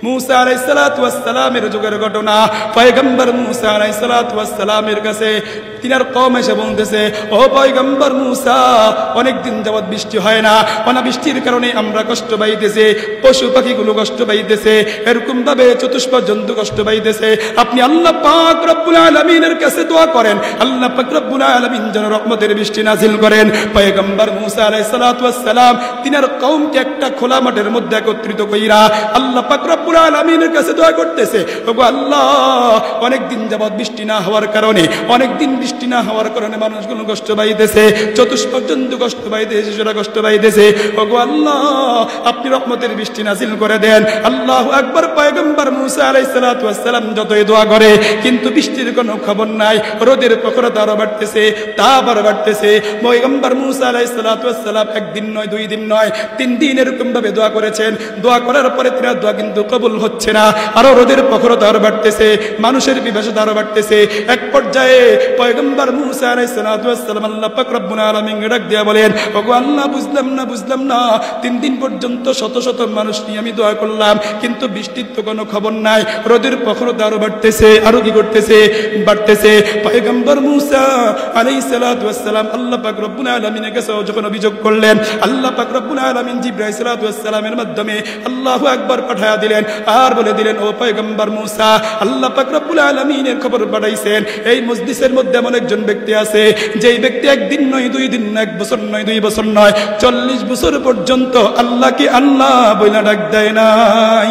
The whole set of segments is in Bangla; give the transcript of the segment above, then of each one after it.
মুসা আলাইহিস সালাতু ওয়াস সালামের যুগের ঘটনা। পয়গম্বর মুসা আলাইহিস সালাতু ওয়াস সালামের কাছে তিনার কওম এসে বলতেছে, ও পয়গম্বর মুসা, অনেক দিন যাবত বৃষ্টি হয় না, অনাবৃষ্টির কারণে আমরা কষ্ট পাইতেছি, পশু পাখিগুলো কষ্ট পাইতেছে, এরকম ভাবে চতুষ্পদ জন্তু কষ্ট পাইতেছে। আপনি আল্লাহ পাক রব্বুল আলামিনের কাছে দোয়া করেন, আল্লাহ পাক রব্বুল আলামিন যেন রহমতের বৃষ্টি নাযিল করেন। পয়গম্বর মুসা আলাইহিস সালাতু ওয়াস সালাম তিনার কওমকে একটা খোলা মাঠের মধ্যে একত্রিত কইরা আল্লাহ পাক রব্বুল আলামিনের কাছে দোয়া করতেছে, ওগো আল্লাহ, অনেক দিন যাবত বৃষ্টি না হওয়ার কারণে, অনেক দিন বৃষ্টি না হওয়ার কারণে মানুষগুলো কষ্ট পাইতেছে, চতুষ্পদ জন্তু কষ্ট পাইতেছে, শিশুরা কষ্ট পাইতেছে, ওগো আল্লাহ, আপনি রহমতের বৃষ্টি নাযিল করে দেন। আল্লাহু আকবার। পয়গম্বর মুসা আলাইহিস সালাতু ওয়াস সালাম যতই দোয়া করে কিন্তু বৃষ্টির কোনো খবর নাই, রোদের প্রখরতা আরো বাড়তেছে, তাপ আরো বাড়তেছে। পয়গম্বর মুসা আলাইহিস সালাতু ওয়াস সালাম একদিন নয়, 2 দিন নয়, 3 দিন এরকম ভাবে দোয়া করেছেন। দোয়া করার পরে তিনার দোয়া কিন্তু কবুল হচ্ছে না, আরো রোদের প্রখরতা আরো বাড়তেছে, মানুষের পিপাসা আরো বাড়তেছে। এক পর্যায়ে পয়গম্বর মুসা আলাইহিস সালাতু ওয়াস সালাম আল্লাহ পাক রব্বুল আলামিন ডাক দিয়া বলেন, ওগো আল্লাহ, বুঝলাম না 3 দিন পর্যন্ত শত শত মানুষ নিয়ে আমি দোয়া করলাম কিন্তু বৃষ্টির তো কোনো খবর নাই, রোদের প্রখরতা আরো বাড়তেছে, আরো কি করতেছে, বাড়তেছে। পয়গম্বর মুসা আলাইহিস সালাতু ওয়াস সালাম আল্লাহ পাক রব্বুল আলামিনের কাছে যখন অভিযোগ করলেন, আল্লাহ পাক রব্বুল আলামিন জিবরাইল আলাইহিস সালাতু ওয়াস সালামের মাধ্যমে আল্লাহু আকবার পাঠায়া দিলেন, আর বলে দিলেন, ও পয়গম্বর মুসা, আল্লাহ পাক রব্বুল আলামিনের খবর পাঠাইছেন, এই মজলিসের মধ্যে এমন একজন ব্যক্তি আছে, যেই ব্যক্তি 1 দিন নয়, 2 দিন নয়, 1 বছর নয়, 2 বছর নয়, 40 বছর পর্যন্ত আল্লাহকে আল্লাহ বইলা ডাক দেয় নাই।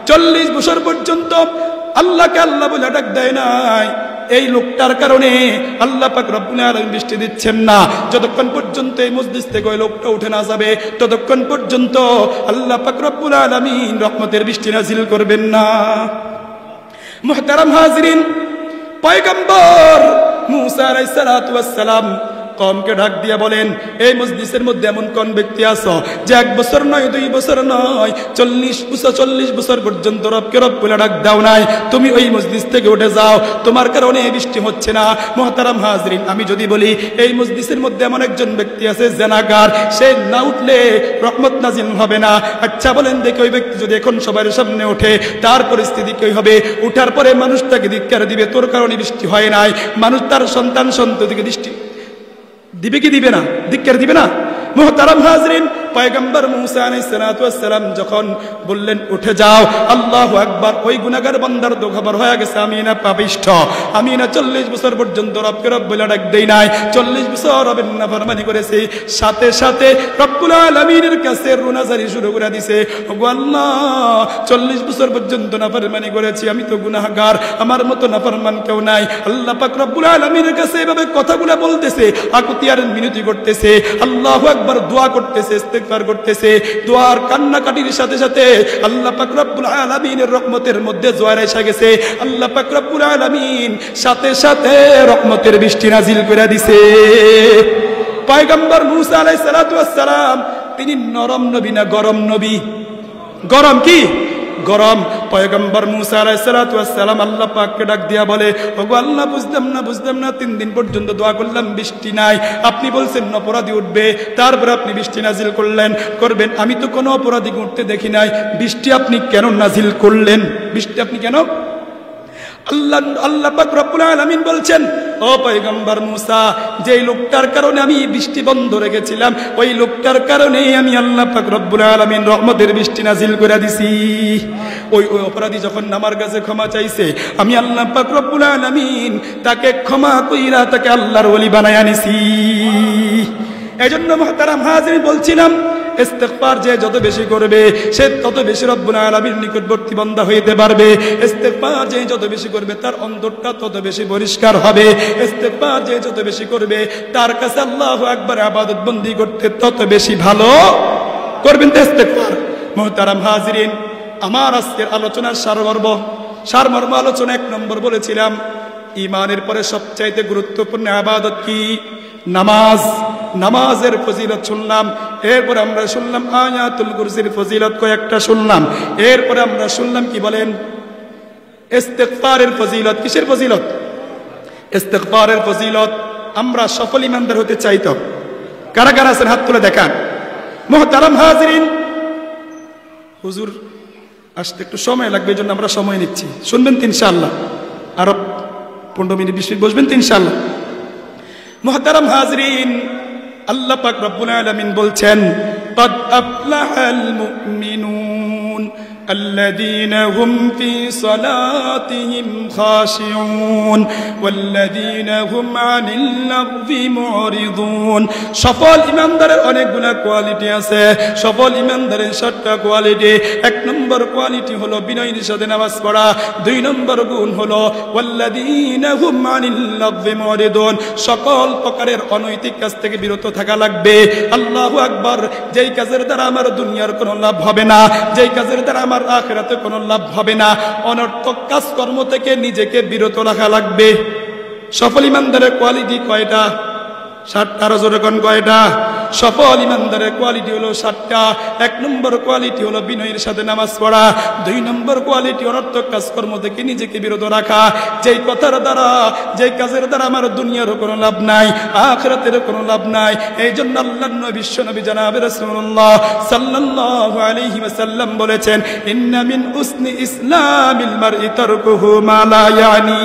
40 বছর পর্যন্ত আল্লাহকে আল্লাহ বইলা ডাক দেয় নাই। এই লোকটার কারণে আল্লাহ পাক রব্বুল আলামিন বৃষ্টি দিচ্ছেন না। যতক্ষণ পর্যন্ত এই মজলিস থেকে ওই লোকটা উঠে না যাবে, ততক্ষণ পর্যন্ত আল্লাহ পাক রব্বুল আলামিন রহমতের বৃষ্টি নাযিল করবেন না। মুহতারাম হাজিরিন, পয়গম্বর মুসা আলাইহিস সালাতু ওয়াস সালাম কওমকে ডাক দিয়া বলেন, এই মজলিসের মধ্যে এমন কোন ব্যক্তি আছো যে 1 বছর নয়, 2 বছর নয়, 40 বছর পর্যন্ত রবকে রব বলে ডাক দাও নাই, তুমি ওই মজলিস থেকে উঠে যাও, তোমার কারণে বৃষ্টি হচ্ছে না। মুহতারাম হাজরিন, আমি যদি বলি এই মজলিসের মধ্যে এমন একজন ব্যক্তি আছে জেনাকার, সে না উঠলে রহমত নাযিল হবে না। আচ্ছা বলেন দেখি, ওই ব্যক্তি যদি এখন সবার সামনে ওঠে, তার পরিস্থিতি কি হবে? উঠার পরে মানুষ তাকে ধিক্কার দিবে, তোর কারণে বৃষ্টি হয় নাই। মানুষ তার সন্তান সন্ততিকে দৃষ্টি দিবে কি দিবে না? ধিক্কার দিবে না? মুহতারাম হাজরিন, পয়গম্বর মুসা আলাইহিস সালাতু ওয়াস সালাম যখন বললেন উঠে যাও, আল্লাহু আকবার, ওই গুনাহগার বান্দার তো খবর হয়ে গেছে, আমি না পাপিষ্ঠ, আমি না 40 বছর পর্যন্ত রবকে রব বলে ডাক দেই নাই, 40 বছর রবের নাফরমানি করেছি। সাথে সাথে রব্বুল আলামিনের কাছে রুনাজারি শুরু করে দিয়েছে, ওগো আল্লাহ, 40 বছর পর্যন্ত নাফরমানি করেছি, আমি তো গুনাহগার, আমার মতো নাফরমান কেউ নাই। আল্লাহ পাক রব্বুল আলামিনের কাছে এভাবে কথাগুলো বলতেছে, আকুতি আর মিনতি করতেছে, আল্লাহু আকবার দোয়া করতেছে, ইস্তিগফার করতেছে। দোয়ার কান্নাকাটির সাথে সাথে আল্লাহ পাক রব্বুল আলামিনের রহমতের মধ্যে জোয়ার এসে গেছে। আল্লাহ পাক রব্বুল আলামিন সাথে সাথে রহমতের বৃষ্টি নাযিল করে দিয়েছে। পয়গম্বর মুসা আলাইহিস সালাতু ওয়াস সালাম তিনি নরম নবী না গরম নবী? গরম কি? গরম। পয়গম্বর মুসা আলাইহিস সালাতু ওয়াস সালাম আল্লাহ পাককে ডাক দিয়া বলে, ওগো আল্লাহ, বুঝলাম না 3 দিন পর্যন্ত দোয়া করলাম, বৃষ্টি নাই, আপনি বলছেন অপরাধী উঠবে, তারপর আপনি বৃষ্টি নাযিল করবেন, আমি তো কোনো অপরাধীকে উঠতে দেখি নাই, বৃষ্টি আপনি কেন নাযিল করলেন? বৃষ্টি আপনি কেন? আল্লাহ পাক রব্বুল আলামিন বলছেন, ও পয়গম্বর মুসা, যেই লোকটার কারণে আমি বৃষ্টি বন্ধ রেখেছিলাম, ওই লোকটার কারণেই আমি আল্লাহ পাক রব্বুল আলামিন রহমতের বৃষ্টি নাযিল করে দিছি। ওই অপরাধী যখন আমার কাছে ক্ষমা চাইছে, আমি আল্লাহ পাক রব্বুল আলামিন তাকে ক্ষমা কইরা তাকে আল্লাহর ওলি বানায়া নিছি। এজন্য মুহতারাম হাজিরিন বলছিলাম, ইস্তিগফার যে যত বেশি করবে সে তত বেশি রব্বুল আলামিনের নিকটবর্তী বান্দা হইতে পারবে। ইস্তিগফার যে যত বেশি করবে তার অন্তরটা তত বেশি পরিষ্কার হবে। ইস্তিগফার যে যত বেশি করবে তার কাছে আল্লাহু আকবার ইবাদত বন্দি করতে তত বেশি ভালো করবেন ইস্তিগফার। মুহতারাম হাজিরিন, আমার আজকের আলোচনার সারমর্ম আলোচনা 1 নম্বর বলেছিলাম, ঈমানের পরে সবচাইতে গুরুত্বপূর্ণ ইবাদত কি? নামাজ। নামাজের ফজিলত শুনলাম, এরপর আমরা শুনলাম আয়াতুল কুরসির ফজিলত কয়েকটা শুনলাম, এরপর আমরা শুনলাম কি বলেন? ইস্তিগফারের ফজিলত। কিসের ফজিলত? ইস্তিগফারের ফজিলত। আমরা সফল ইমানদার হতে চাই তো? কারা কারা আছেন হাত তুলে দেখান। মুহতারাম হাজিরিন, হুজুর আসতে একটু সময় লাগবে, এই জন্য আমরা সময় নিচ্ছি। শুনবেন তো ইনশাআল্লাহ, আরো 15 মিনিট 20 মিনিট বসবেন তো ইনশাআল্লাহ। মুহতারাম হাজরিন, আল্লাহ পাক রব্বুল আলামিন বলছেন, قد أفلح المؤمنون الذين هم في صلاتهم خاشعون والذين هم عن اللغو معرضون। সফল ইমানদারের অনেকগুলো কোয়ালিটি আছে, সফল ইমানদারের 7টা কোয়ালিটি। 1 নম্বর কোয়ালিটি হলো বিনয়ের সাথে নামাজ পড়া। 2 নম্বর গুণ হলো ওয়াল্লাযীনা হুম আনিল লাগবি মুরিদুন, সকল প্রকারের অনৈতিক কাজ থেকে বিরত থাকা লাগবে। আল্লাহু আকবার। যেই কাজের দ্বারা আমার দুনিয়ার কোনো লাভ হবে না, যেই কাজের দ্বারা আমার আখিরাতে কোনো লাভ হবে না, অনর্থক কাজকর্ম থেকে নিজেকে বিরত রাখা লাগবে। সফল ইমানদারের কোয়ালিটি কয়টা? 7টা। আরো জোরে কোন কয়টা? সফল ইমানদারের কোয়ালিটি হলো 7টা। 1 নম্বর কোয়ালিটি হলো বিনয়ের সাথে নামাজ পড়া। 2 নম্বর কোয়ালিটি অনর্থক কাজকর্ম থেকে নিজেকে বিরত রাখা। যেই কথার দ্বারা, যেই কাজের দ্বারা আমার দুনিয়ার কোনো লাভ নাই, আখিরাতের কোনো লাভ নাই। এই জন্য আল্লাহর নবী বিশ্বনবী জনাবে রাসূলুল্লাহ সাল্লাল্লাহু আলাইহি ওয়াসাল্লাম বলেছেন, ইন্না মিন উসনি ইসলামিল মারই তারকুহু মা লা ইয়ানি।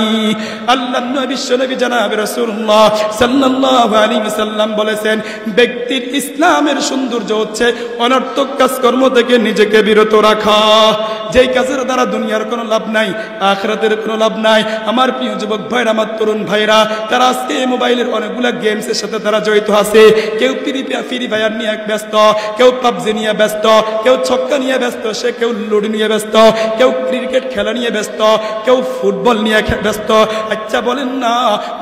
আল্লাহর নবী বিশ্বনবী জনাবে রাসূলুল্লাহ সাল্লাল্লাহু আলাইহি ওয়াসাল্লাম বলেছেন, ব্যক্তি ইসলামের সৌন্দর্য হচ্ছে অনর্থক কাজকর্ম থেকে নিজেকে বিরত রাখা। যেই কাজের দ্বারা দুনিয়ার কোনো লাভ নাই, আখিরাতের কোনো লাভ নাই। আমার প্রিয় যুবক ভাইরা, আমার তরুণ ভাইরা, তারা আজকে মোবাইলের অনেকগুলা গেমসের সাথে তারা জড়িত আছে। কেউ ফ্রি ফায়ার নিয়ে ব্যস্ত, কেউ পাবজি নিয়ে ব্যস্ত, কেউ ছক্কা নিয়ে ব্যস্ত, সে কেউ লুডো নিয়ে ব্যস্ত, কেউ ক্রিকেট খেলা নিয়ে ব্যস্ত, কেউ ফুটবল নিয়ে ব্যস্ত। আচ্ছা বলেন না,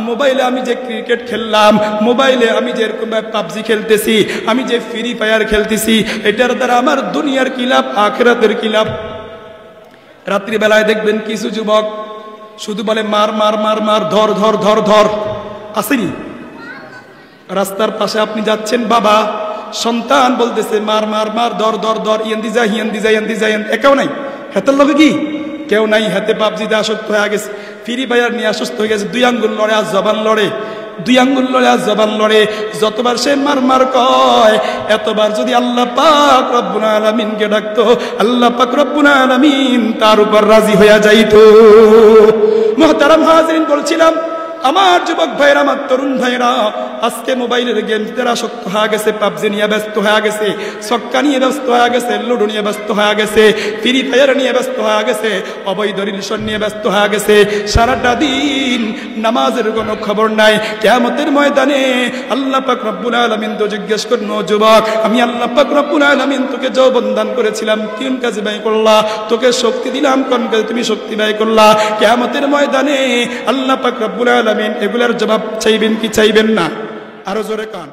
মোবাইলে আমি যে ক্রিকেট খেললাম, মোবাইলে আমি যে এরকম পাবজি খেলতেছি, আমি যে ফ্রি ফায়ার খেলতেছি, এটার দ্বারা আমার দুনিয়ার কি লাভ, আখিরাতের কি লাভ? রাত্রিবেলায় দেখবেন কিছু যুবক শুধু বলে মার মার মার মার, ধর ধর ধর ধর। আসেনি? রাস্তার পাশে আপনি যাচ্ছেন, বাবা সন্তান বলতেছে মার মার মার, ধর ধর ধর, ইয়ান্দি যা হিয়ান্দি যা ইয়ান্দি যা, একেও নাই। হাতের লোকে কি কেউ নাই, হাতে পাবজিতে আসক্ত হয়ে গেছে, ফ্রি ফায়ার নিয়ে আসক্ত হয়ে গেছে। 2 আঙ্গুল লড়ে আর জবান লড়ে, 2 আঙ্গুল লড়ে আর জবান লড়ে। যতবার সে মার মার কয়, এতবার যদি আল্লাহ পাক রব্বুল আলামিনকে ডাকতো, আল্লাহ পাক রব্বুল আলামিন তার উপর রাজি হয়ে যাইতো। মুহতারাম হাজিরিন, বলছিলাম আমার যুবক ভাইরা, আমার তরুণ ভাইরা, আজকে মোবাইলের গেমস দ্বারা আসক্ত হয়ে গেছে, পাবজি নিয়ে ব্যস্ত হয়ে গেছে, ছক্কা নিয়ে ব্যস্ত হয়ে গেছে, লুডো নিয়ে ব্যস্ত হয়ে গেছে, ফ্রি ফায়ার নিয়ে ব্যস্ত হয়ে গেছে, অবৈধ রিলেশন নিয়ে ব্যস্ত হয়ে গেছে। সারাটা দিন নামাজের কোনো খবর নাই। কিয়ামতের ময়দানে আল্লাহ পাক রব্বুল আলামিন তো জিজ্ঞেস করুন, ও যুবক, আমি আল্লাহ পাক রব্বুল আলামিন তোকে যৌবন দান করেছিলাম, কোন কাজে ব্যয় করলা? তোকে শক্তি দিলাম, কোন কাজে তুমি শক্তি ব্যয় করলা? কিয়ামতের ময়দানে আল্লাহ পাক রব্বুল আলামিন এগুলার জবাব চাইবেন কি চাইবেন না? আরো জোরে কান।